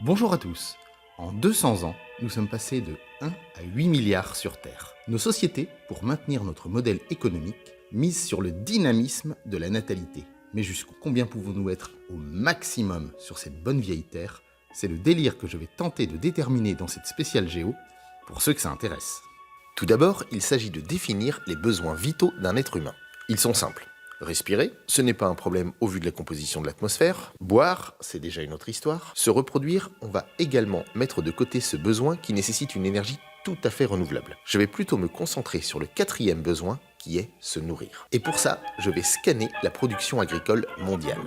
Bonjour à tous. En 200 ans, nous sommes passés de 1 à 8 milliards sur Terre. Nos sociétés, pour maintenir notre modèle économique, misent sur le dynamisme de la natalité. Mais jusqu'où combien pouvons-nous être au maximum sur cette bonne vieille Terre? C'est le délire que je vais tenter de déterminer dans cette spéciale géo, pour ceux que ça intéresse. Tout d'abord, il s'agit de définir les besoins vitaux d'un être humain. Ils sont simples. Respirer, ce n'est pas un problème au vu de la composition de l'atmosphère. Boire, c'est déjà une autre histoire. Se reproduire, on va également mettre de côté ce besoin qui nécessite une énergie tout à fait renouvelable. Je vais plutôt me concentrer sur le quatrième besoin, qui est se nourrir. Et pour ça, je vais scanner la production agricole mondiale.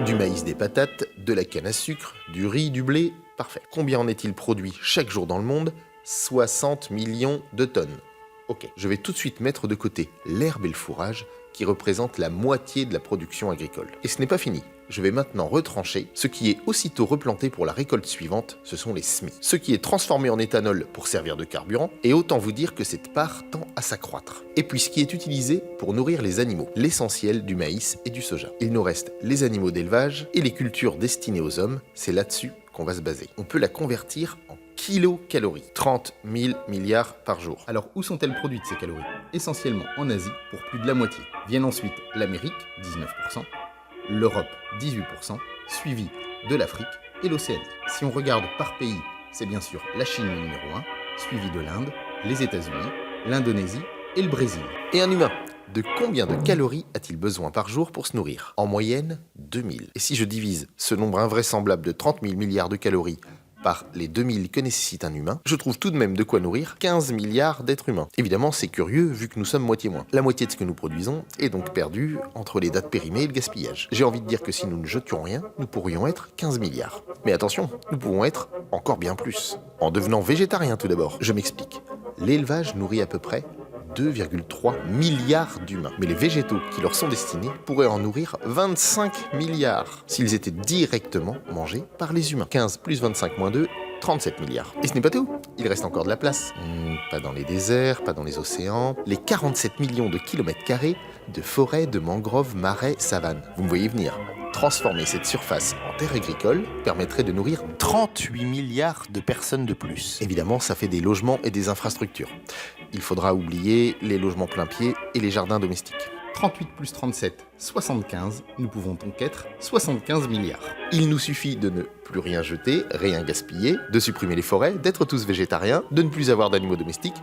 Du maïs, des patates, de la canne à sucre, du riz, du blé, parfait. Combien en est-il produit chaque jour dans le monde? 60 millions de tonnes. Ok, je vais tout de suite mettre de côté l'herbe et le fourrage, qui représentent la moitié de la production agricole. Et ce n'est pas fini. Je vais maintenant retrancher. Ce qui est aussitôt replanté pour la récolte suivante, ce sont les semis. Ce qui est transformé en éthanol pour servir de carburant, et autant vous dire que cette part tend à s'accroître. Et puis ce qui est utilisé pour nourrir les animaux, l'essentiel du maïs et du soja. Il nous reste les animaux d'élevage et les cultures destinées aux hommes, c'est là-dessus qu'on va se baser. On peut la convertir en kilocalories, 30 000 milliards par jour. Alors où sont-elles produites ces calories? Essentiellement en Asie pour plus de la moitié. Viennent ensuite l'Amérique, 19%, l'Europe, 18%, suivi de l'Afrique et l'Océanie. Si on regarde par pays, c'est bien sûr la Chine le numéro 1, suivi de l'Inde, les États-Unis, l'Indonésie et le Brésil. Et un humain, de combien de calories a-t-il besoin par jour pour se nourrir? En moyenne, 2000. Et si je divise ce nombre invraisemblable de 30 000 milliards de calories par les 2000 que nécessite un humain, je trouve tout de même de quoi nourrir 15 milliards d'êtres humains. Évidemment, c'est curieux vu que nous sommes moitié moins. La moitié de ce que nous produisons est donc perdue entre les dates périmées et le gaspillage. J'ai envie de dire que si nous ne jetions rien, nous pourrions être 15 milliards. Mais attention, nous pouvons être encore bien plus. En devenant végétarien tout d'abord. Je m'explique. L'élevage nourrit à peu près 2,3 milliards d'humains. Mais les végétaux qui leur sont destinés pourraient en nourrir 25 milliards s'ils étaient directement mangés par les humains. 15 plus 25 moins 2, 37 milliards. Et ce n'est pas tout, il reste encore de la place. Pas dans les déserts, pas dans les océans. Les 47 millions de kilomètres carrés de forêts, de mangroves, marais, savanes. Vous me voyez venir. Transformer cette surface en terre agricole permettrait de nourrir 38 milliards de personnes de plus. Évidemment, ça fait des logements et des infrastructures. Il faudra oublier les logements plein pied et les jardins domestiques. 38 plus 37, 75, nous pouvons donc être 75 milliards. Il nous suffit de ne plus rien jeter, rien gaspiller, de supprimer les forêts, d'être tous végétariens, de ne plus avoir d'animaux domestiques.